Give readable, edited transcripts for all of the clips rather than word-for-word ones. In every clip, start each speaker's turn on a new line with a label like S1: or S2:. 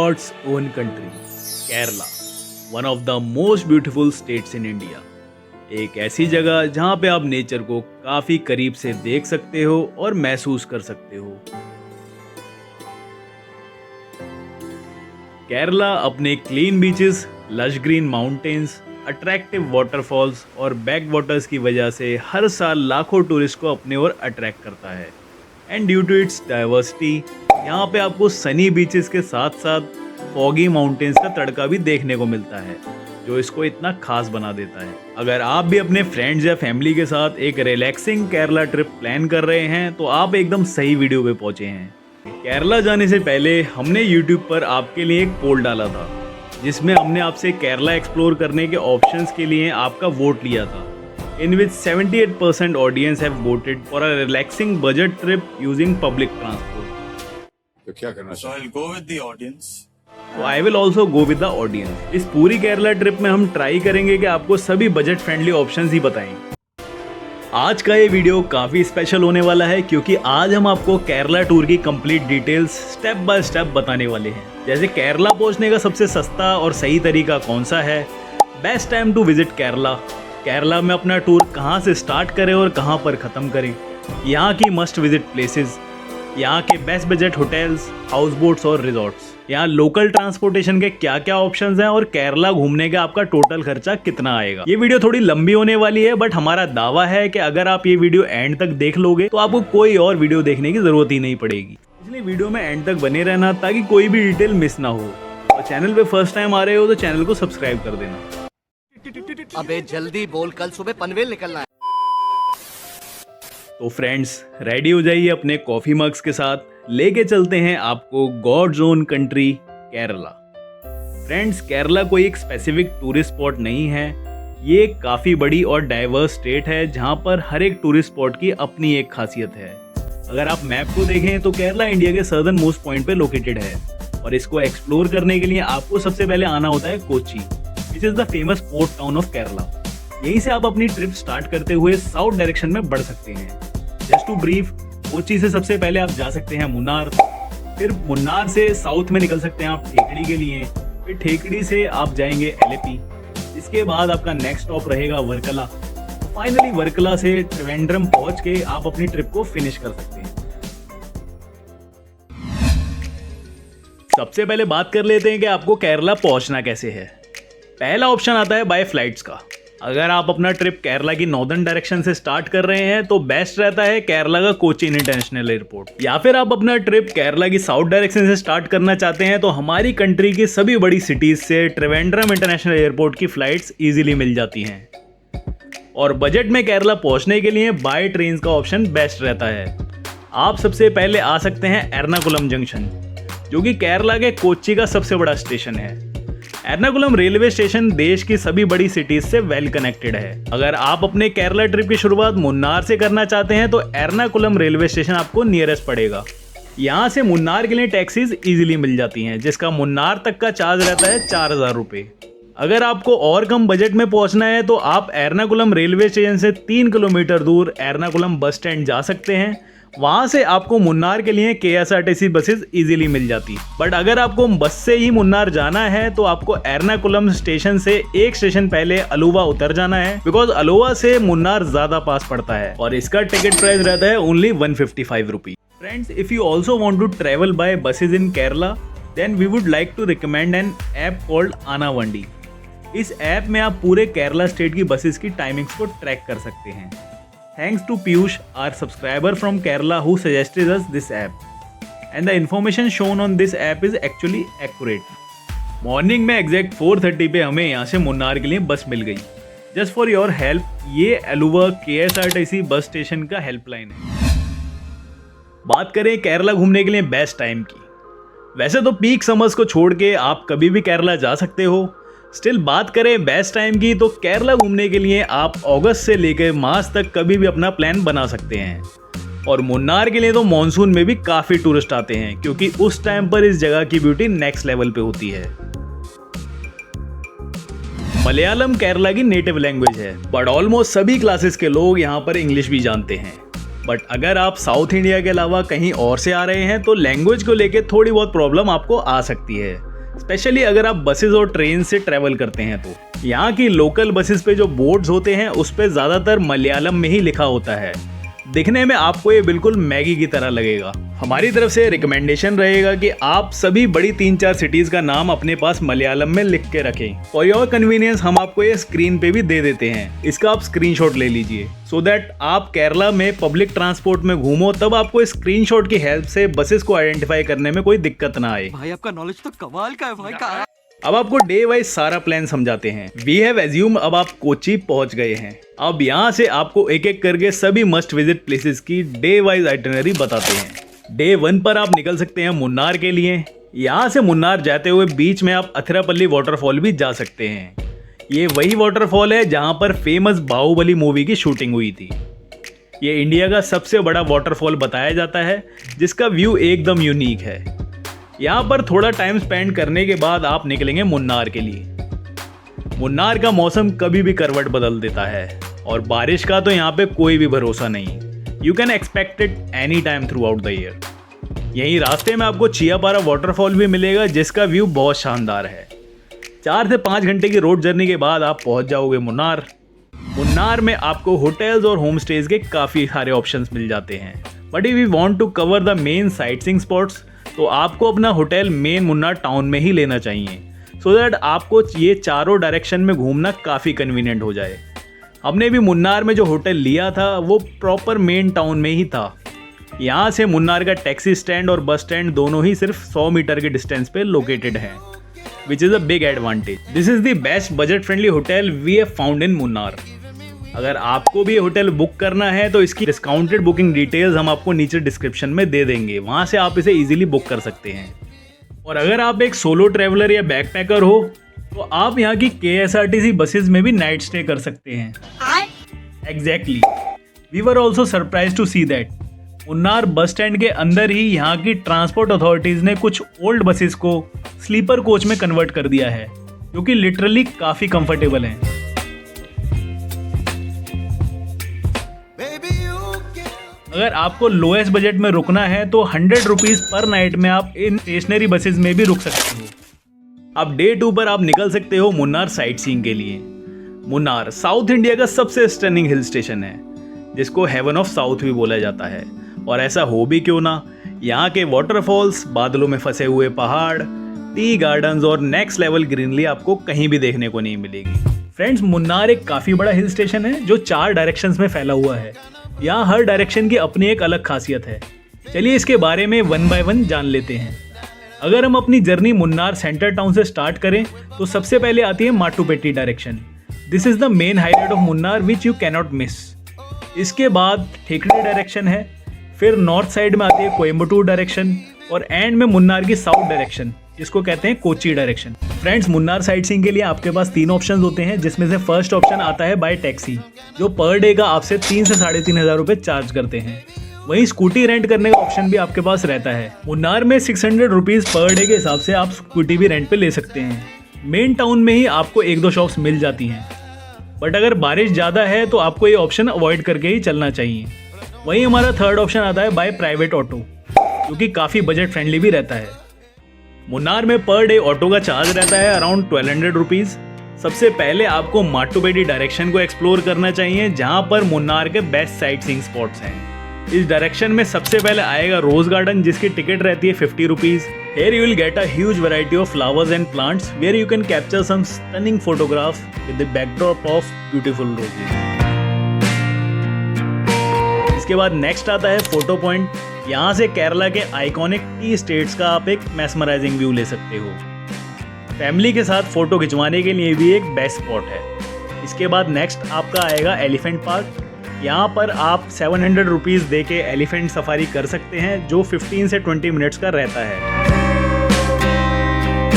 S1: God's own country, Kerala, one of the most beautiful states in India. एक ऐसी जगह जहाँ पे आप नेचर को काफी करीब से देख सकते हो और महसूस कर सकते हो। केरला अपने clean beaches, lush green mountains, attractive waterfalls और बैक वाटर्स की वजह से हर साल लाखों टूरिस्ट को अपने ओर अट्रैक्ट करता है। And due to its diversity, यहाँ पे आपको सनी बीचेस के साथ साथ फॉगी माउंटेन्स का तड़का भी देखने को मिलता है, जो इसको इतना खास बना देता है। अगर आप भी अपने फ्रेंड्स या फैमिली के साथ एक रिलैक्सिंग केरला ट्रिप प्लान कर रहे हैं तो आप एकदम सही वीडियो पे पहुंचे हैं। केरला जाने से पहले हमने YouTube पर आपके लिए एक पोल डाला था, जिसमें हमने आपसे केरला एक्सप्लोर करने के ऑप्शंस के लिए आपका वोट लिया था, in which 78% audience have voted for a relaxing budget trip using public transport.
S2: तो क्या करना
S3: So I'll go with the audience.
S1: So I will also go with the audience. इस पूरी केरला ट्रिप में हम ट्राई करेंगे कि आपको सभी बजट फ्रेंडली ऑप्शंस ही बताएं। आज का ये वीडियो काफ़ी स्पेशल होने वाला है, क्योंकि आज हम आपको केरला टूर की complete details step by step बताने वाले हैं। जैसे केरला पहुंचने का सबसे सस्ता और सही तरीका कौन सा है, best time to visit Kerala में अपना टूर कहां से स्टार्ट करें और कहां पर ख़त्म करें, यहां की मस्ट विजिट प्लेसेस, यहां के best budget hotels, house boats और रिजॉर्ट्स, यहाँ लोकल ट्रांसपोर्टेशन के क्या क्या ऑप्शंस हैं और केरला घूमने का आपका टोटल खर्चा कितना आएगा। ये वीडियो थोड़ी लंबी होने वाली है, बट हमारा दावा है कि अगर आप ये वीडियो एंड तक देख लोगे तो आपको कोई और वीडियो देखने की जरूरत ही नहीं पड़ेगी। इसलिए वीडियो में एंड तक बने रहना ताकि कोई भी डिटेल मिस ना हो। और चैनल पे फर्स्ट टाइम आ रहे हो तो चैनल को सब्सक्राइब कर देना।
S4: अबे जल्दी बोल, कल सुबह पनवेल निकलना है।
S1: तो फ्रेंड्स, रेडी हो जाइए अपने कॉफी मग्स के साथ, लेके चलते हैं आपको God's own country Kerala. Friends, Kerala कोई एक स्पेसिफिक टूरिस्ट स्पॉट नहीं है, ये एक काफ़ी बड़ी और डाइवर्स स्टेट है जहाँ पर हर एक टूरिस्ट स्पॉट की अपनी एक खासियत है। अगर आप मैप को देखें तो केरला इंडिया के सदर्न मोस्ट पॉइंट पे लोकेटेड है, और इसको एक्सप्लोर करने के लिए आपको सबसे पहले आना होता है Kochi, which is the famous port town of Kerala. यहीं से आप अपनी ट्रिप स्टार्ट करते हुए साउथ डायरेक्शन में बढ़ सकते हैं। जस्ट टू ब्रीफ, कोची से सबसे पहले आप जा सकते हैं मुन्नार, फिर मुन्नार से साउथ में निकल सकते हैं आप ठेकड़ी के लिए, फिर ठेकड़ी से आप जाएंगे एलेपी, इसके बाद आपका नेक्स्ट स्टॉप रहेगा वर्कला, फाइनली वर्कला से त्रिवेंद्रम पहुंच के आप अपनी ट्रिप को फिनिश कर सकते हैं। सबसे पहले बात कर लेते हैं कि आपको केरला पहुंचना कैसे है। पहला ऑप्शन आता है बाय फ्लाइट्स का। अगर आप अपना ट्रिप केरला की नॉर्दर्न डायरेक्शन से स्टार्ट कर रहे हैं तो बेस्ट रहता है केरला का कोचीन इंटरनेशनल एयरपोर्ट, या फिर आप अपना ट्रिप केरला की साउथ डायरेक्शन से स्टार्ट करना चाहते हैं तो हमारी कंट्री की सभी बड़ी सिटीज से त्रिवेंद्रम इंटरनेशनल एयरपोर्ट की फ्लाइट्स इजीली मिल जाती हैं। और बजट में केरला पहुंचने के लिए बाय ट्रेन का ऑप्शन बेस्ट रहता है। आप सबसे पहले आ सकते हैं एर्नाकुलम जंक्शन, जो कि केरला के कोच्चि का सबसे बड़ा स्टेशन है। एर्नाकुलम रेलवे स्टेशन देश की सभी बड़ी सिटीज से वेल कनेक्टेड है। अगर आप अपने केरला ट्रिप की शुरुआत मुन्नार से करना चाहते हैं तो एर्नाकुलम रेलवे स्टेशन आपको नियरेस्ट पड़ेगा। यहाँ से मुन्नार के लिए टैक्सीज इजीली मिल जाती हैं, जिसका मुन्नार तक का चार्ज रहता है 4000 रुपये। अगर आपको और कम बजट में पहुँचना है तो आप एर्नाकुलम रेलवे स्टेशन से 3 किलोमीटर दूर एर्नाकुलम बस स्टैंड जा सकते हैं। वहाँ से आपको मुन्नार के लिए KSRTC बसेस इजीली मिल जाती। बट अगर आपको बस से ही मुन्नार जाना है तो आपको एर्नाकुलम स्टेशन से एक स्टेशन पहले अलुवा उतर जाना है, बिकॉज अलुवा से मुन्नार ज्यादा पास पड़ता है और इसका टिकट प्राइस रहता है only 155 rupees. Friends, if you also want to travel by buses in Kerala, then we would like to recommend an app called Aanavandi. इस ऐप में आप पूरे केरला स्टेट की बसेस की टाइमिंग्स को ट्रैक कर सकते हैं। Thanks to Piyush, our subscriber from Kerala, who suggested us this app. And the information shown on this app is actually accurate. Morning में एग्जैक्ट 4:30 पे हमें यहाँ से मुन्नार के लिए बस मिल गई। जस्ट फॉर योर हेल्प, ये अलुवा KSRTC बस स्टेशन का हेल्पलाइन है। बात करें केरला घूमने के लिए बेस्ट टाइम की, वैसे तो पीक समर्स को छोड़ के आप कभी भी केरला जा सकते हो। स्टिल बात करें बेस्ट टाइम की तो केरला घूमने के लिए आप अगस्त से लेकर मार्च तक कभी भी अपना प्लान बना सकते हैं। और मुन्नार के लिए तो मॉनसून में भी काफ़ी टूरिस्ट आते हैं, क्योंकि उस टाइम पर इस जगह की ब्यूटी नेक्स्ट लेवल पे होती है। मलयालम केरला की नेटिव लैंग्वेज है, बट ऑलमोस्ट सभी क्लासेस के लोग यहाँ पर इंग्लिश भी जानते हैं। बट अगर आप साउथ इंडिया के अलावा कहीं और से आ रहे हैं तो लैंग्वेज को लेके थोड़ी बहुत प्रॉब्लम आपको आ सकती है। स्पेशली अगर आप बसेस और ट्रेन से ट्रैवल करते हैं तो यहाँ की लोकल बसेस पे जो बोर्ड्स होते हैं उस पे ज़्यादातर मलयालम में ही लिखा होता है। दिखने में आपको ये बिल्कुल मैगी की तरह लगेगा। हमारी तरफ से रिकमेंडेशन रहेगा कि आप सभी बड़ी 3-4 सिटीज़ का नाम अपने पास मलयालम में लिख के रखें। फॉर योर कन्वीनियंस हम आपको ये स्क्रीन पे भी दे देते हैं, इसका आप स्क्रीनशॉट ले लीजिए सो दैट आप केरला में पब्लिक ट्रांसपोर्ट में घूमो तब आपको स्क्रीनशॉट की हेल्प से बसेस को आइडेंटिफाई करने में कोई दिक्कत ना आए।
S4: भाई आपका नॉलेज तो कमाल का है भाई।
S1: अब आपको डे वाइज सारा प्लान समझाते हैं। वी हैव एज्यूम अब आप कोची पहुंच गए हैं। अब यहाँ से आपको एक एक करके सभी मस्ट विजिट प्लेसेस की डे वाइज आइटनरी बताते हैं। डे 1 पर आप निकल सकते हैं मुन्नार के लिए। यहाँ से मुन्नार जाते हुए बीच में आप अथिरापल्ली वाटरफॉल भी जा सकते हैं। ये वही वाटरफॉल है जहाँ पर फेमस बाहुबली मूवी की शूटिंग हुई थी। ये इंडिया का सबसे बड़ा वाटरफॉल बताया जाता है जिसका व्यू एकदम यूनिक है। यहाँ पर थोड़ा टाइम स्पेंड करने के बाद आप निकलेंगे मुन्नार के लिए। मुन्नार का मौसम कभी भी करवट बदल देता है और बारिश का तो यहाँ पे कोई भी भरोसा नहीं। You can expect it any time through out the year. यहीं रास्ते में आपको चियापारा वाटरफॉल भी मिलेगा जिसका व्यू बहुत शानदार है। 4 से 5 घंटे की रोड जर्नी के बाद आप पहुँच जाओगे मुन्नार। मुन्नार में आपको होटल्स और होम स्टेज के काफ़ी सारे ऑप्शंस मिल जाते हैं। But if we want to cover the main sightseeing spots तो आपको अपना होटल मेन मुन्नार टाउन में ही लेना चाहिए सो दैट आपको ये चारों डायरेक्शन में घूमना काफ़ी कन्वीनियंट हो जाए। हमने भी मुन्नार में जो होटल लिया था वो प्रॉपर मेन टाउन में ही था। यहाँ से मुन्नार का टैक्सी स्टैंड और बस स्टैंड दोनों ही सिर्फ 100 मीटर के डिस्टेंस पे लोकेटेड हैं, which is a big advantage. This is the best budget friendly hotel we have found in Munnar. अगर आपको भी होटल बुक करना है तो इसकी डिस्काउंटेड बुकिंग डिटेल्स हम आपको नीचे डिस्क्रिप्शन में दे देंगे, वहाँ से आप इसे इजीली बुक कर सकते हैं। और अगर आप एक सोलो ट्रैवलर या बैकपैकर हो तो आप यहाँ की KSRTC बसेस में भी नाइट स्टे कर सकते हैं। Exactly, we were also surprise to see that Munnar bus stand के अंदर ही यहाँ की ट्रांसपोर्ट अथॉरिटीज़ ने कुछ ओल्ड बसेस को स्लीपर कोच में कन्वर्ट कर दिया है जो कि लिटरली काफ़ी कंफर्टेबल हैं। अगर आपको लोएस्ट बजट में रुकना है तो 100 रुपीज़ पर नाइट में आप इन स्टेशनरी बसेस में भी रुक सकते हो। अब डे 2 पर आप निकल सकते हो मुन्नार साइट सीइंग के लिए। मुन्नार साउथ इंडिया का सबसे स्टनिंग हिल स्टेशन है जिसको हेवन ऑफ साउथ भी बोला जाता है। और ऐसा हो भी क्यों ना, यहाँ के वाटरफॉल्स, बादलों में फंसे हुए पहाड़, टी गार्डन्स और नेक्स्ट लेवल ग्रीनरी आपको कहीं भी देखने को नहीं मिलेगी। फ्रेंड्स, मुन्नार एक काफ़ी बड़ा हिल स्टेशन है जो 4 डायरेक्शंस में फैला हुआ है। यहाँ हर डायरेक्शन की अपनी एक अलग खासियत है। चलिए इसके बारे में 1 बाय 1 जान लेते हैं। अगर हम अपनी जर्नी मुन्नार सेंटर टाउन से स्टार्ट करें तो सबसे पहले आती है Mattupetty direction. This is the main highlight of Munnar which you cannot miss. इसके बाद ठेकड़ी डायरेक्शन है, फिर नॉर्थ साइड में आती है कोयम्बटूर डायरेक्शन और एंड में मुन्नार की साउथ डायरेक्शन जिसको कहते हैं Kochi direction. Friends, Munnar sight seeing के लिए आपके पास 3 ऑप्शंस होते हैं जिसमें से फर्स्ट ऑप्शन आता है बाय टैक्सी जो पर डे का आपसे 3 से 3,500 रुपये चार्ज करते हैं। वहीं स्कूटी रेंट करने का ऑप्शन भी आपके पास रहता है। मुन्नार में 600 रुपीज़ पर डे के हिसाब से आप स्कूटी भी रेंट पे ले सकते हैं। मेन टाउन में ही आपको 1-2 शॉप्स मिल जाती हैं, बट अगर बारिश ज़्यादा है तो आपको ये ऑप्शन अवॉइड करके ही चलना चाहिए। वहीं हमारा थर्ड ऑप्शन आता है बाय प्राइवेट ऑटो जो कि काफ़ी बजट फ्रेंडली भी रहता है। मुन्नार में पर डे ऑटो का चार्ज रहता है अराउंड 1200 रुपीज़। सबसे पहले आपको माटुपेट्टी डायरेक्शन को एक्सप्लोर करना चाहिए जहां पर मुन्नार के बेस्ट साइट सीइंग स्पॉट्स हैं। इस डायरेक्शन में सबसे पहले आएगा रोज गार्डन जिसकी टिकट रहती है 50 rupees. Here you will get a huge variety of flowers and plants where you can capture some stunning photographs with the backdrop of beautiful roses. इसके बाद नेक्स्ट आता है फोटो पॉइंट। यहाँ से केरला के आइकॉनिक टी स्टेट्स का आप एक मैस्मराइजिंग व्यू ले सकते हो। फैमिली के साथ फोटो खिंचवाने के लिए भी एक बेस्ट स्पॉट है। इसके बाद नेक्स्ट आपका आएगा एलिफेंट पार्क। यहाँ पर आप 700 रुपीज़ दे के एलिफेंट सफारी कर सकते हैं जो 15 से 20 मिनट्स का रहता है।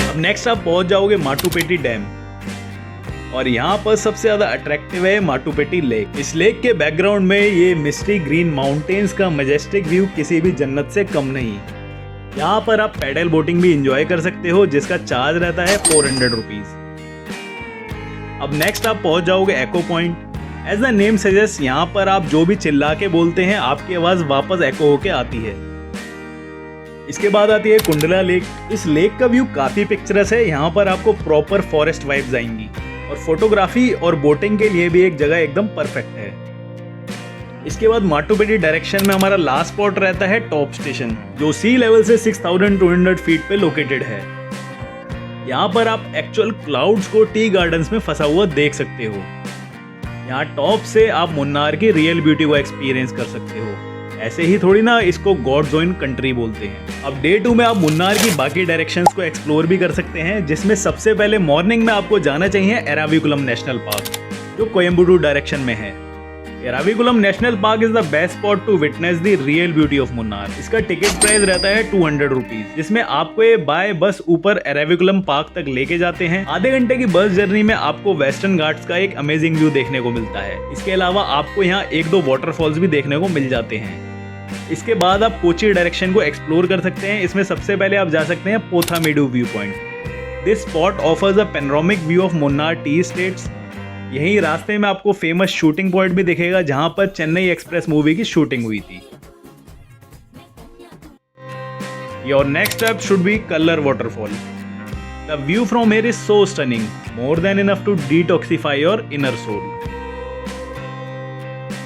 S1: अब नेक्स्ट आप पहुँच जाओगे माटुपेट्टी डैम और यहाँ पर सबसे ज़्यादा अट्रैक्टिव है माटुपेट्टी लेक। इस लेक के बैकग्राउंड में ये मिस्टी ग्रीन माउंटेन्स का मजेस्टिक व्यू किसी भी जन्नत से कम नहीं। यहाँ पर आप पैडल बोटिंग भी इंजॉय कर सकते हो जिसका चार्ज रहता है 400 रुपीज़। अब नेक्स्ट आप पहुँच जाओगे echo point. As the name suggest यहाँ पर आप जो भी चिल्ला के बोलते हैं आपकी आवाज़ वापस एको होके आती है। इसके बाद आती है कुंडला लेक। इस लेक का व्यू काफी पिक्चरस है, यहाँ पर आपको प्रॉपर फॉरेस्ट वाइब्स आएंगी और फोटोग्राफी और बोटिंग के लिए भी एक जगह एकदम परफेक्ट है। इसके बाद माटुपेटी डायरेक्शन में हमारा लास्ट स्पॉट रहता है टॉप स्टेशन, जो सी लेवल से 6200 फीट पे लोकेटेड है। यहाँ पर आप एक्चुअल क्लाउड्स को टी गार्डन्स में फंसा हुआ देख सकते हो। यहाँ टॉप से आप मुन्नार की रियल ब्यूटी को एक्सपीरियंस कर सकते हो। ऐसे ही थोड़ी ना इसको गॉड्स ओन कंट्री बोलते हैं। अब डे 2 में आप मुन्नार की बाकी डायरेक्शंस को एक्सप्लोर भी कर सकते हैं, जिसमें सबसे पहले मॉर्निंग में आपको जाना चाहिए एराविकुलम नेशनल पार्क, जो कोयम्बटूर डायरेक्शन में है। Eravikulam national park is the best spot to witness the real beauty of Munnar. इसका टिकट प्राइस रहता है 200 रुपीज, जिसमें आपको ये बाय बस ऊपर एराविकुलम पार्क तक लेके जाते हैं। आधे घंटे की बस जर्नी में आपको वेस्टर्न घाट्स का एक अमेजिंग व्यू देखने को मिलता है। इसके अलावा आपको यहाँ 1-2 वाटरफॉल्स भी देखने को मिल जाते हैं। इसके बाद आप कोची डायरेक्शन को एक्सप्लोर कर सकते हैं। इसमें सबसे पहले आप जा सकते हैं Pothamedu view point. This spot offers a panoramic view of Munnar tea estates. यही रास्ते में आपको फेमस शूटिंग पॉइंट भी दिखेगा, जहां पर चेन्नई एक्सप्रेस मूवी की शूटिंग हुई थी। Your next step should be Kallar waterfall. The view from here is so stunning, more than enough to detoxify your inner soul.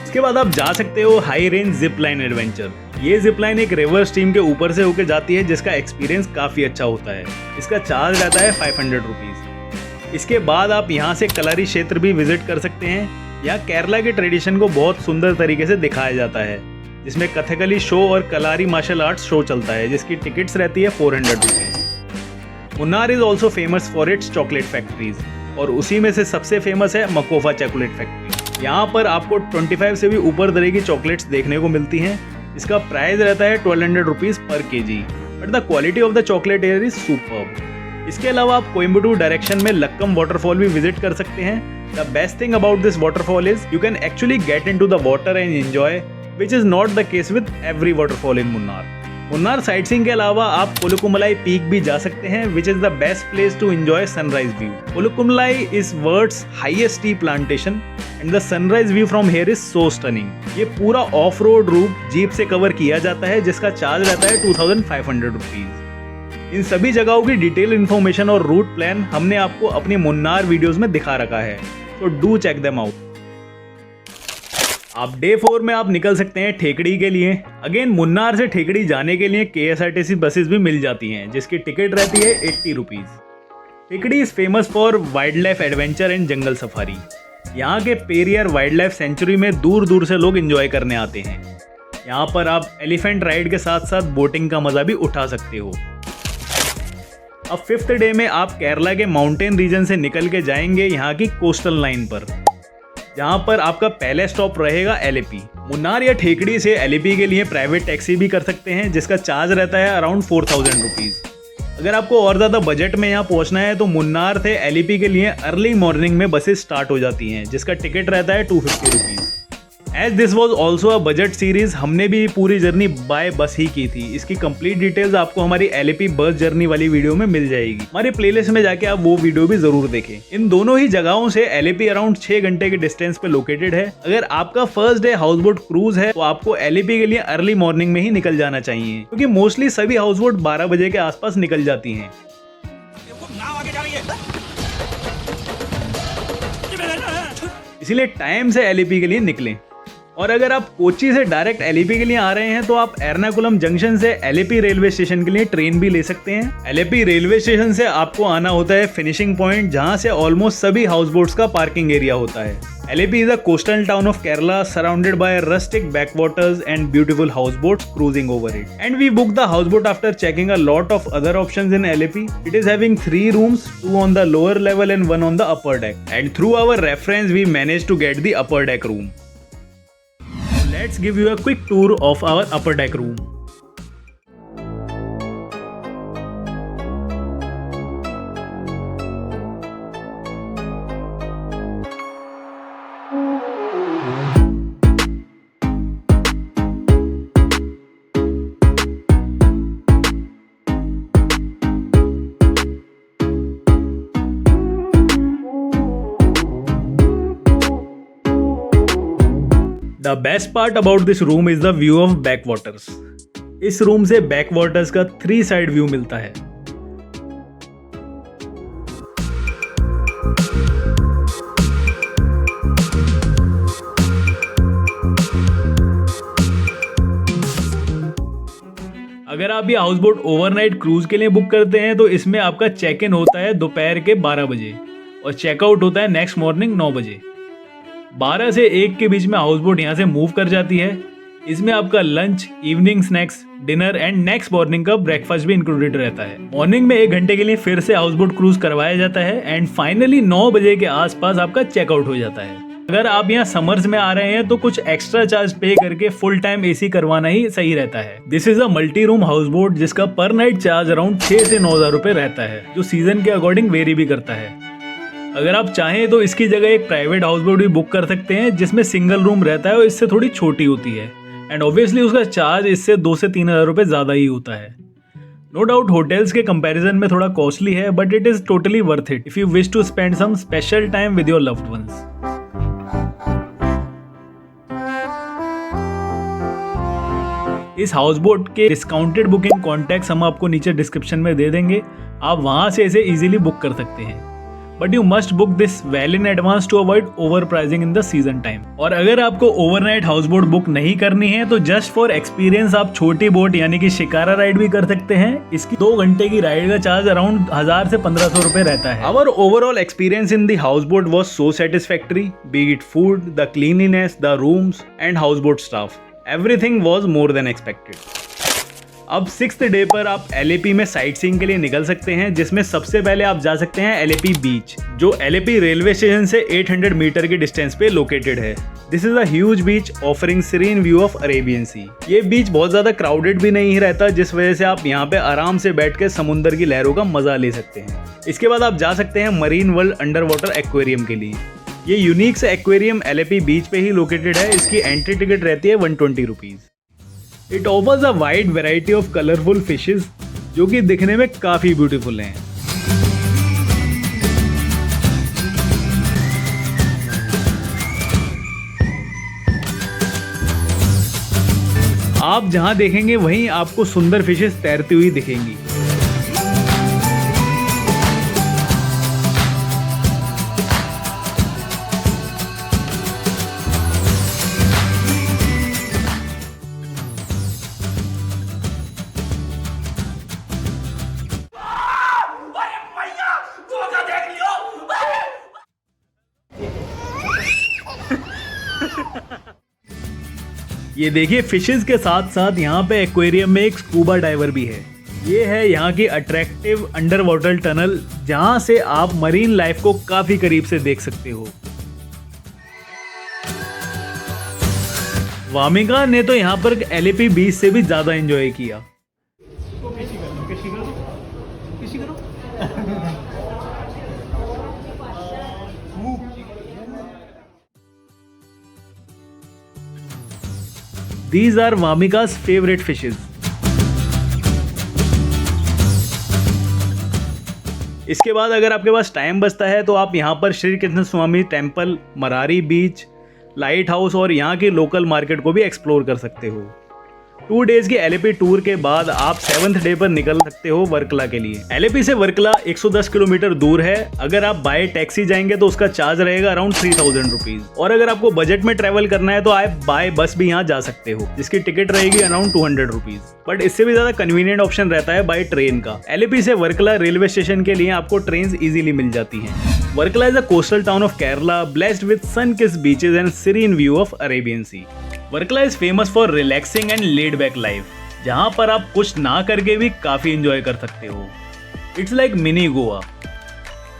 S1: इसके बाद आप जा सकते हो high range zip line adventure. ये जिप लाइन एक रिवर स्ट्रीम के ऊपर से होकर जाती है, जिसका एक्सपीरियंस काफी अच्छा होता है। इसका चार्ज रहता है 500 रुपीज। इसके बाद आप यहाँ से कलारी क्षेत्र भी विजिट कर सकते हैं। यहाँ केरला के ट्रेडिशन को बहुत सुंदर तरीके से दिखाया जाता है, जिसमें कथकली शो और कलारी मार्शल आर्ट्स शो चलता है, जिसकी टिकट्स रहती है 400 rupees. Munnar is also famous for its chocolate factories, और उसी में से सबसे फेमस है मकोफा चॉकलेट फैक्ट्री। यहाँ पर आपको 25 से भी ऊपर तरह की चॉकलेट्स देखने को मिलती हैं। इसका प्राइस रहता है 1200 rupees per KG, but the quality of the chocolate air is superb. इसके अलावा आप कोयम्बटूर डायरेक्शन में लक्कम वाटरफॉल भी विजिट कर सकते हैं। The best thing about this waterfall is you can actually get into the water and enjoy, which is not the case with every waterfall in Munnar. Munnar sightseeing के अलावा आप पुलुकुमलाई पीक भी जा सकते हैं, which is the best place to enjoy sunrise view. Pulukumalai is world's highest tea plantation and the sunrise view from here is so stunning. ये पूरा off road root jeep से कवर किया जाता है, जिसका चार्ज रहता है 2500 रुपीज। इन सभी जगहों की डिटेल इन्फॉर्मेशन और रूट प्लान हमने आपको अपनी मुन्नार वीडियोस में दिखा रखा है, तो डू चेक देम आउट। आप डे 4 में आप निकल सकते हैं ठेकड़ी के लिए। अगेन मुन्नार से ठेकड़ी जाने के लिए KSRTC बसेस भी मिल जाती हैं, जिसकी टिकट रहती है 80 rupees. Thekkady is famous for wild life adventure and jungle safari. यहाँ के पेरियर वाइल्ड लाइफ सेंचुरी में दूर दूर से लोग एंजॉय करने आते हैं। यहाँ पर आप एलिफेंट राइड के साथ साथ बोटिंग का मजा भी उठा सकते हो। अब 5th डे में आप केरला के माउंटेन रीजन से निकल के जाएंगे यहाँ की कोस्टल लाइन पर, जहाँ पर आपका पहला स्टॉप रहेगा LAP। मुन्नार या ठेकड़ी से LAP के लिए प्राइवेट टैक्सी भी कर सकते हैं, जिसका चार्ज रहता है अराउंड 4000 रुपीज। अगर आपको और ज़्यादा बजट में यहाँ पहुँचना है तो मुन्नार से LAP के लिए अर्ली मॉर्निंग में बसेस स्टार्ट हो जाती हैं, जिसका टिकट रहता है 250 rupees. As this was also a budget series, हमने भी पूरी जर्नी बाय बस ही की थी। इसकी कंप्लीट डिटेल्स आपको हमारी LAP बस जर्नी वाली वीडियो में मिल जाएगी। हमारी प्लेलिस्ट में जाके आप वो वीडियो भी जरूर देखें। इन दोनों ही जगहों से LAP अराउंड 6 घंटे के डिस्टेंस पे लोकेटेड है। अगर आपका first day house boat cruise है तो आपको LAP के लिए अर्ली मॉर्निंग में ही निकल जाना चाहिए, क्योंकि मोस्टली सभी हाउस बोट 12 बजे के आसपास निकल जाती हैं। इसीलिए टाइम से LAP के लिए निकलें। और अगर आप कोची से डायरेक्ट LAP के लिए आ रहे हैं तो आप एर्नाकुलम जंक्शन से LAP रेलवे स्टेशन के लिए ट्रेन भी ले सकते हैं। LAP रेलवे स्टेशन से आपको आना होता है फिनिशिंग पॉइंट, जहां से ऑलमोस्ट सभी हाउस बोट्स का पार्किंग एरिया होता है। LAP is a coastal town of Kerala surrounded by rustic backwaters and beautiful houseboats cruising over it. And we booked the houseboat after checking a lot of other options in LAP. It is having 3 rooms, 2 on the lower level and 1 on the upper deck. And through our reference, we managed to get the upper deck room. Let's give you a quick tour of our upper deck room. The best part about this room is the view of backwaters. इस room से back waters का 3 side view मिलता है। अगर आप ये house boat overnight cruise के लिए बुक करते हैं तो इसमें आपका चेक इन होता है दोपहर के 12 बजे और चेकआउट होता है नेक्स्ट मॉर्निंग 9 बजे। 12 से 1 के बीच में हाउस बोट यहाँ से मूव कर जाती है। इसमें आपका lunch, evening snacks, dinner and next morning का ब्रेकफास्ट भी इंक्लूडेड रहता है। मॉर्निंग में 1 घंटे के लिए फिर से हाउस बोट क्रूज करवाया जाता है एंड फाइनली 9 बजे के आसपास आपका चेकआउट हो जाता है। अगर आप यहाँ समर्स में आ रहे हैं तो कुछ एक्स्ट्रा चार्ज पे करके फुल टाइम एसी करवाना ही सही रहता है। This is a multi room house boat जिसका पर नाइट चार्ज अराउंड 6 से 9 हजार रुपए रहता है, जो सीजन के अकॉर्डिंग वेरी भी करता है। अगर आप चाहें तो इसकी जगह एक प्राइवेट हाउस बोट भी बुक कर सकते हैं जिसमें सिंगल रूम रहता है और इससे थोड़ी छोटी होती है एंड ऑब्वियसली उसका चार्ज इससे 2 से 3 हजार रुपए ज्यादा ही होता है। नो डाउट होटल्स के कंपैरिजन में थोड़ा कॉस्टली है but it is totally worth it if you wish to spend some special time with your loved ones. इस हाउस बोट के डिस्काउंटेड बुकिंग कॉन्टैक्ट्स हम आपको नीचे डिस्क्रिप्शन में दे देंगे, आप वहां से इसे इजीली बुक कर सकते हैं। But you must book this well in advance to avoid over pricing in the season time. और अगर आपको ओवरनाइट हाउस बोट बुक नहीं करनी है तो जस्ट फॉर एक्सपीरियंस आप छोटी बोट यानी कि शिकारा राइड भी कर सकते हैं। इसकी 2 घंटे की राइड का चार्ज अराउंड 1000 से 1500 रुपए रहता है। Our overall experience in the house boat was so satisfactory, be it food, the cleanliness, the rooms and house boat staff, everything was more than expected. अब 6th डे पर आप LAP में sight seeing के लिए निकल सकते हैं, जिसमें सबसे पहले आप जा सकते हैं LAP बीच, जो LAP रेलवे स्टेशन से 800 मीटर की डिस्टेंस पे लोकेटेड है। This is a huge beach offering serene view of Arabian sea. ये बीच बहुत ज्यादा क्राउडेड भी नहीं रहता, जिस वजह से आप यहाँ पे आराम से बैठ के समुद्र की लहरों का मजा ले सकते हैं। इसके बाद आप जा सकते हैं marine world under water aquarium के लिए। ये यूनिक से एक्वेरियम LAP बीच पे ही लोकेटेड है। इसकी एंट्री टिकट रहती है 120 rupees. It offers a wide variety of colourful fishes जो कि दिखने में काफी ब्यूटीफुल हैं। आप जहां देखेंगे वहीं आपको सुंदर फिशेस तैरती हुई दिखेंगी। ये देखिए फिशेस के साथ साथ यहाँ पे एक्वेरियम में एक स्कूबा डाइवर भी है। ये है यहाँ की अट्रैक्टिव अंडर वाटर टनल, जहाँ से आप मरीन लाइफ को काफी करीब से देख सकते हो। वामिका ने तो यहाँ पर LAP बीच से भी ज्यादा एंजॉय किया। These are Vamika's favorite fishes. इसके बाद अगर आपके पास टाइम बचता है तो आप यहाँ पर श्री कृष्ण स्वामी टेम्पल, मरारी बीच, लाइट हाउस और यहाँ की लोकल मार्केट को भी एक्सप्लोर कर सकते हो। 2 डेज की LAP टूर के बाद आप 7th डे पर निकल सकते हो वर्कला के लिए। LAP से वर्कला 110 किलोमीटर दूर है। अगर आप बाय टैक्सी जाएंगे तो उसका चार्ज रहेगा अराउंड 3000 रुपीज, और अगर आपको बजट में ट्रेवल करना है तो आप बाय बस भी यहाँ जा सकते हो, जिसकी टिकट रहेगी अराउंड 200 रुपीज। बट इससे भी ज्यादा कन्वीनियंट ऑप्शन रहता है बाय ट्रेन का। LAP से वर्कला रेलवे स्टेशन के लिए आपको ट्रेन इजीली मिल जाती है। Varkala is a coastal town of Kerala blessed with sun kissed beaches and serene view of Arabian sea. Varkala is famous for relaxing and laid back life, जहाँ पर आप कुछ ना करके भी काफी एंजॉय कर सकते हो। It's like mini Goa.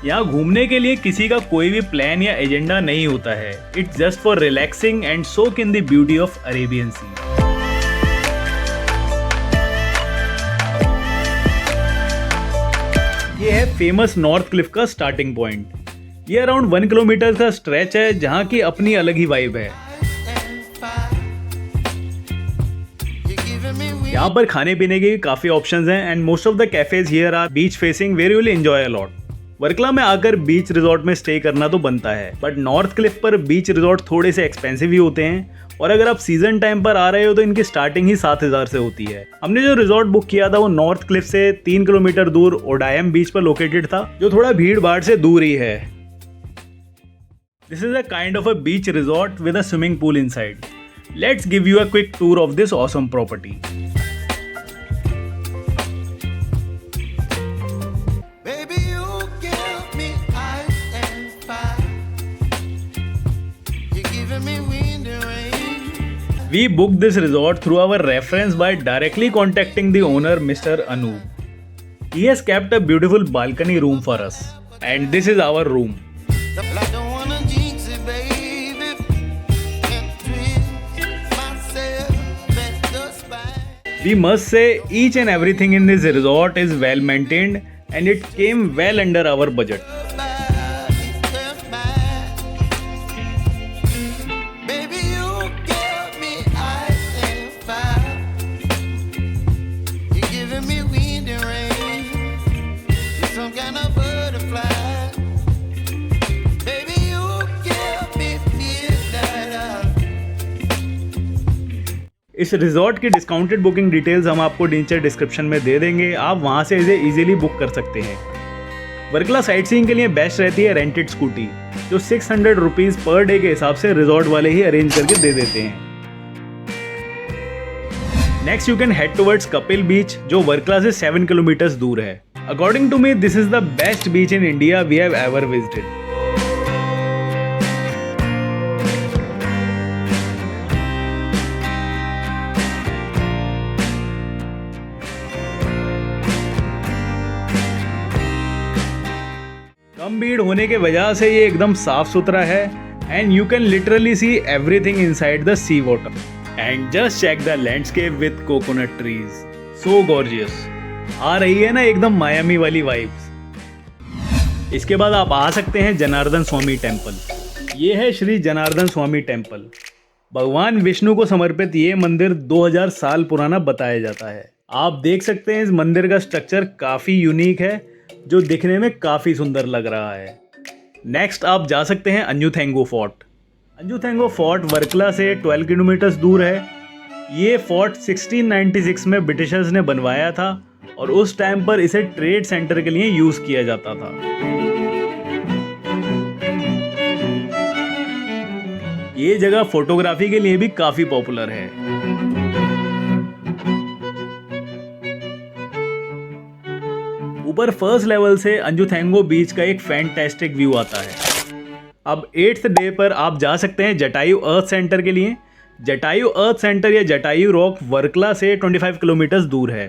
S1: यहाँ घूमने के लिए किसी का कोई भी प्लान या एजेंडा नहीं होता है। It's just for relaxing and soak in the beauty of Arabian sea. ये है फेमस नॉर्थ क्लिफ का स्टार्टिंग पॉइंट। ये अराउंड 1 किलोमीटर का स्ट्रेच है, जहाँ की अपनी अलग ही वाइब है। यहाँ पर खाने पीने के काफी ऑप्शंस हैं and most of the cafes here are beach facing where you will enjoy a lot. Varkala में आकर बीच रिजॉर्ट में स्टे करना तो बनता है, बट नॉर्थ क्लिफ पर बीच रिजॉर्ट थोड़े से एक्सपेंसिव ही होते हैं और अगर आप सीजन टाइम पर आ रहे हो तो इनकी स्टार्टिंग ही 7,000 से होती है। हमने जो रिजॉर्ट बुक किया था वो नॉर्थ क्लिफ से 3 किलोमीटर दूर ओडायम बीच पर लोकेटेड था, जो थोड़ा भीड़ भाड़ से दूर ही है। This is a kind of a beach resort with a swimming pool inside. Let's give you a quick tour of this awesome property. We booked this resort through our reference by directly contacting the owner, Mr. Anup. He has kept a beautiful balcony room for us, and this is our room. We must say each and everything in this resort is well maintained and it came well under our budget. इस resort की discounted booking details हम आपको नीचे description में दे देंगे, आप वहां से इसे इजीली बुक कर सकते हैं। वर्कला साइट सीइंग के लिए बेस्ट रहती है रेंटेड स्कूटी, जो 600 रुपीज़ पर डे के हिसाब से रिजॉर्ट वाले ही अरेंज करके दे देते हैं। Next you can head towards Kapil beach, जो वर्कला से 7 किलोमीटर्स दूर है। According to me this is the best beach in India we have ever visited. कम भीड़ होने के वजह से ये एकदम साफ सुथरा है and you can literally see everything inside the sea water and just check the landscape with coconut trees, so gorgeous. आ रही है ना एकदम मायामी वाली वाइब्स। इसके बाद आप आ सकते हैं जनार्दन स्वामी टेम्पल। ये है श्री जनार्दन स्वामी टेम्पल। भगवान विष्णु को समर्पित ये मंदिर 2000 साल पुराना बताया जाता है। आप देख सकते हैं इस मंदिर का स्ट्रक्चर काफ़ी यूनिक है, जो दिखने में काफ़ी सुंदर लग रहा है। नेक्स्ट आप जा सकते हैं अंजुथेंगो फोर्ट। अंजुथेंगो फोर्ट वर्कला से 12 किलोमीटर्स दूर है। ये फोर्ट 1696 में ब्रिटिशर्स ने बनवाया था और उस टाइम पर इसे ट्रेड सेंटर के लिए यूज़ किया जाता था। ये जगह फोटोग्राफी के लिए भी काफ़ी पॉपुलर है। ऊपर फर्स्ट लेवल से अंजुथेंगो बीच का एक फैंटास्टिक व्यू आता है। अब 8th डे पर आप जा सकते हैं जटायु अर्थ सेंटर के लिए। जटायु अर्थ सेंटर या जटायु रॉक वर्कला से 25 किलोमीटर्स दूर है।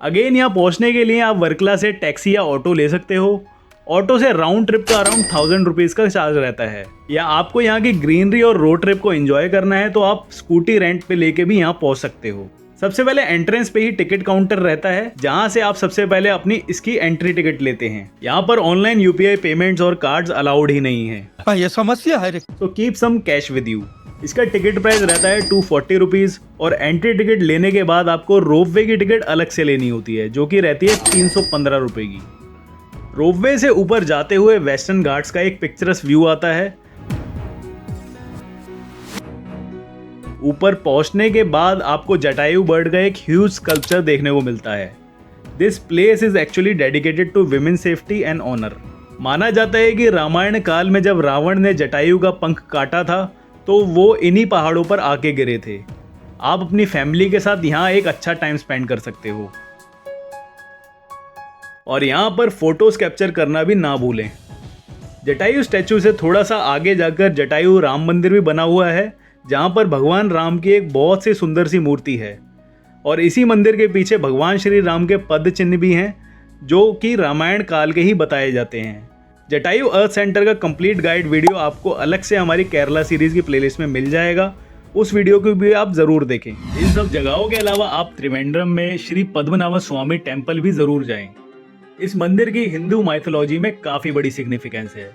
S1: अगेन यहाँ पहुँचने के लिए आप वर्कला से टैक्सी या ऑटो ले सकते हो। ऑटो से राउंड ट्रिप का अराउंड 1000 रुपीज़ का चार्ज रहता है। या आपको यहाँ की ग्रीनरी और रोड ट्रिप को एंजॉय करना है तो आप स्कूटी रेंट पे लेके भी यहाँ पहुँच सकते हो। सबसे पहले एंट्रेंस पे ही टिकट काउंटर रहता है, जहां से आप सबसे पहले अपनी इसकी एंट्री टिकट लेते हैं। यहाँ पर ऑनलाइन यूपीआई पेमेंट्स और कार्ड्स अलाउड ही नहीं है।
S2: ये समस्या है।
S1: तो keep some cash with you. इसका टिकट प्राइस रहता है 240 रुपीज़ और एंट्री टिकट लेने के बाद आपको रोपवे की टिकट अलग से लेनी होती है, जो कि रहती है 315 रुपये की। रोपवे से ऊपर जाते हुए वेस्टर्न घाट्स का एक पिक्चरस व्यू आता है। ऊपर पहुंचने के बाद आपको जटायु बर्ड का एक ह्यूज स्कल्पचर देखने को मिलता है। This place is actually dedicated to women safety and honour. माना जाता है कि रामायण काल में जब रावण ने जटायु का पंख काटा था तो वो इन्हीं पहाड़ों पर आके गिरे थे। आप अपनी फैमिली के साथ यहाँ एक अच्छा टाइम स्पेंड कर सकते हो और यहाँ पर फोटोज कैप्चर करना भी ना भूलें। जटायु स्टैचू से थोड़ा सा आगे जाकर जटायु राम मंदिर भी बना हुआ है, जहाँ पर भगवान राम की एक बहुत सी सुंदर सी मूर्ति है और इसी मंदिर के पीछे भगवान श्री राम के पद चिन्ह भी हैं, जो कि रामायण काल के ही बताए जाते हैं। जटायु अर्थ सेंटर का कंप्लीट गाइड वीडियो आपको अलग से हमारी केरला सीरीज़ की प्लेलिस्ट में मिल जाएगा, उस वीडियो को भी आप ज़रूर देखें। इन सब जगहों के अलावा आप त्रिवेंद्रम में श्री पद्मनाभ स्वामी टेम्पल भी ज़रूर जाएं। इस मंदिर की हिंदू माइथोलॉजी में काफ़ी बड़ी सिग्निफिकेंस है।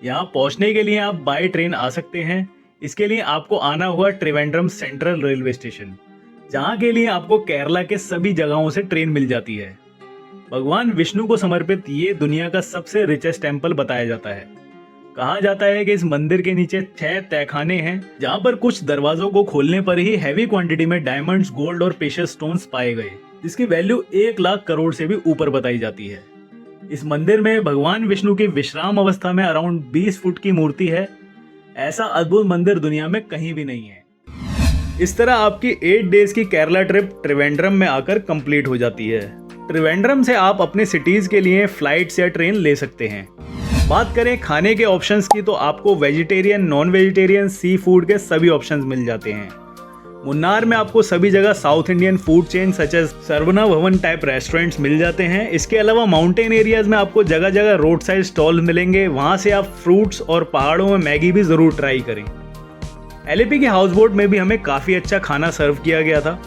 S1: यहाँ पहुँचने के लिए आप बाय ट्रेन आ सकते हैं। इसके लिए आपको आना होगा त्रिवेंद्रम सेंट्रल रेलवे स्टेशन, जहाँ के लिए आपको केरला के सभी जगहों से ट्रेन मिल जाती है। भगवान विष्णु को समर्पित ये दुनिया का सबसे रिचेस्ट टेम्पल बताया जाता है। कहा जाता है कि इस मंदिर के नीचे 6 तहखाने हैं, जहां पर कुछ दरवाजों को खोलने पर ही हैवी क्वांटिटी में डायमंड्स, गोल्ड और प्रेशियस स्टोन्स पाए गए, जिसकी वैल्यू 1 लाख करोड़ से भी ऊपर बताई जाती है। इस मंदिर में भगवान विष्णु की विश्राम अवस्था में अराउंड 20 फुट की मूर्ति है। ऐसा अद्भुत मंदिर दुनिया में कहीं भी नहीं है। इस तरह आपकी 8 डेज की केरला ट्रिप त्रिवेंद्रम में आकर कंप्लीट हो जाती है। त्रिवेंद्रम से आप अपने सिटीज के लिए फ्लाइट्स या ट्रेन ले सकते हैं। बात करें खाने के ऑप्शंस की, तो आपको vegetarian, non vegetarian, sea food के सभी ऑप्शंस मिल जाते हैं। मुन्नार में आपको सभी जगह South Indian food chain such as Saravana Bhavan type restaurants मिल जाते हैं। इसके अलावा माउंटेन एरियाज में आपको जगह जगह रोड साइड स्टॉल मिलेंगे, वहां से आप फ्रूट्स और पहाड़ों में मैगी भी जरूर ट्राई करें। एलएपी के हाउस बोट में भी हमें काफ़ी अच्छा खाना सर्व किया गया था।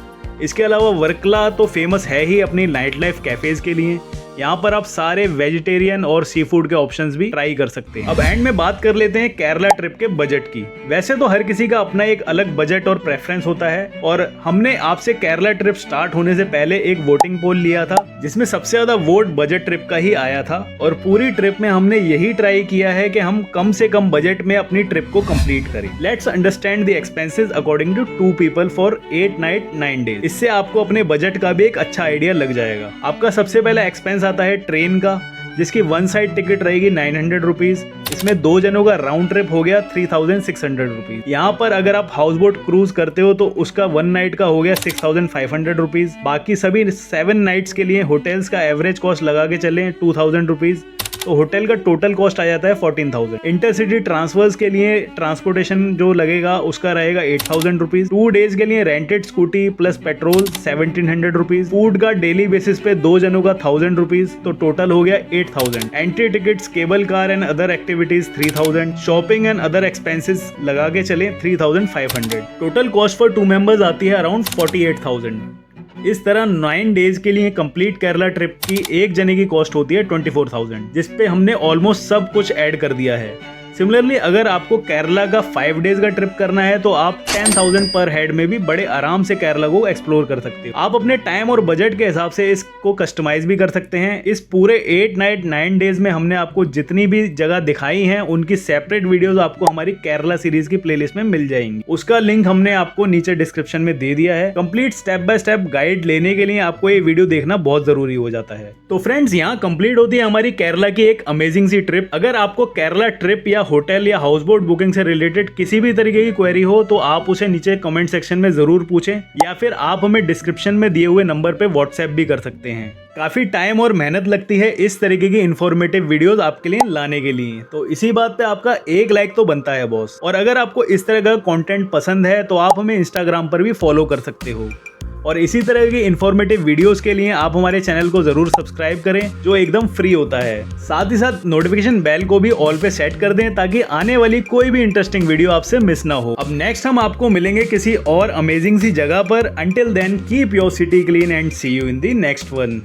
S1: इसके अलावा वर्कला तो फेमस है ही अपनी नाइट लाइफ कैफेज के लिए। यहाँ पर आप सारे वेजिटेरियन और सी फूड के ऑप्शंस भी ट्राई कर सकते हैं। अब एंड में बात कर लेते हैं केरला ट्रिप के बजट की। वैसे तो हर किसी का अपना एक अलग बजट और प्रेफरेंस होता है, और हमने आपसे केरला ट्रिप स्टार्ट होने से पहले एक वोटिंग पोल लिया था, जिसमें सबसे ज्यादा वोट बजट ट्रिप का ही आया था। और पूरी ट्रिप में हमने यही ट्राई किया है कि हम कम से कम बजट में अपनी ट्रिप को कंप्लीट करें। Let's understand the expenses according to 2 people for 8 night 9 days. इससे आपको अपने बजट का भी एक अच्छा आइडिया लग जाएगा। आपका सबसे पहला एक्सपेंस आता है ट्रेन का, जिसकी 1 साइड टिकट रहेगी 900 रुपीज। इसमें 2 जनों का राउंड ट्रिप हो गया 3600 रुपीज। यहाँ पर अगर आप हाउस बोट क्रूज करते हो तो उसका 1 नाइट का हो गया 6500 रुपीज। बाकी सभी 7 नाइट्स के लिए होटल्स का एवरेज कॉस्ट लगा के चले 2000 रुपीज, तो होटल का टोटल कॉस्ट आ जाता है 14,000। इंटरसिटी ट्रांसफर्स के लिए ट्रांसपोर्टेशन जो लगेगा उसका रहेगा 8,000 रुपीज। 2 डेज के लिए rented scooty plus petrol 1700 rupees. Food का डेली बेसिस पे 2 जनों का 1000 रुपीज, तो टोटल हो गया 8000। Entry tickets, cable car and other activities 3000। Shopping and other expenses लगा के चले 3500। टोटल कॉस्ट फॉर 2 मेंबर्स आती है अराउंड 48,000। इस तरह 9 डेज के लिए कंप्लीट केरला ट्रिप की एक जने की कॉस्ट होती है 24,000, जिसपे हमने ऑलमोस्ट सब कुछ ऐड कर दिया है। सिमिलरली अगर आपको केरला का 5 डेज का ट्रिप करना है तो आप 10,000 पर हेड में भी बड़े आराम से केरला को एक्सप्लोर कर सकते हो। आप अपने टाइम और बजट के हिसाब से इसको कस्टमाइज भी कर सकते हैं। इस पूरे 8 नाइट 9 डेज में हमने आपको जितनी भी जगह दिखाई हैं उनकी सेपरेट वीडियोस आपको हमारी केरला सीरीज की प्लेलिस्ट में मिल जाएंगी। उसका लिंक हमने आपको नीचे डिस्क्रिप्शन में दे दिया है। Complete step by step guide लेने के लिए आपको ये वीडियो देखना बहुत जरूरी हो जाता है। तो फ्रेंड्स, यहाँ कंप्लीट होती है हमारी केरला की एक अमेजिंग सी ट्रिप। अगर आपको केरला ट्रिप या होटल या हाउस बोट बुकिंग से रिलेटेड किसी भी तरीके की क्वेरी हो तो आप उसे नीचे कमेंट सेक्शन में जरूर पूछें, या फिर आप हमें डिस्क्रिप्शन में दिए हुए नंबर पे व्हाट्सएप भी कर सकते हैं। काफी टाइम और मेहनत लगती है इस तरीके की इन्फॉर्मेटिव वीडियोस आपके लिए लाने के लिए, तो इसी बात पे आपका एक लाइक तो बनता है बॉस। और अगर आपको इस तरह का कंटेंट पसंद है तो आप हमें इंस्टाग्राम पर भी फॉलो कर सकते हो। और इसी तरह की इन्फॉर्मेटिव वीडियोस के लिए आप हमारे चैनल को जरूर सब्सक्राइब करें, जो एकदम फ्री होता है। साथ ही साथ नोटिफिकेशन बेल को भी ऑल पे सेट कर दें, ताकि आने वाली कोई भी इंटरेस्टिंग वीडियो आपसे मिस ना हो। अब नेक्स्ट हम आपको मिलेंगे किसी और अमेजिंग सी जगह पर। Until then keep your city clean and see you in the next one.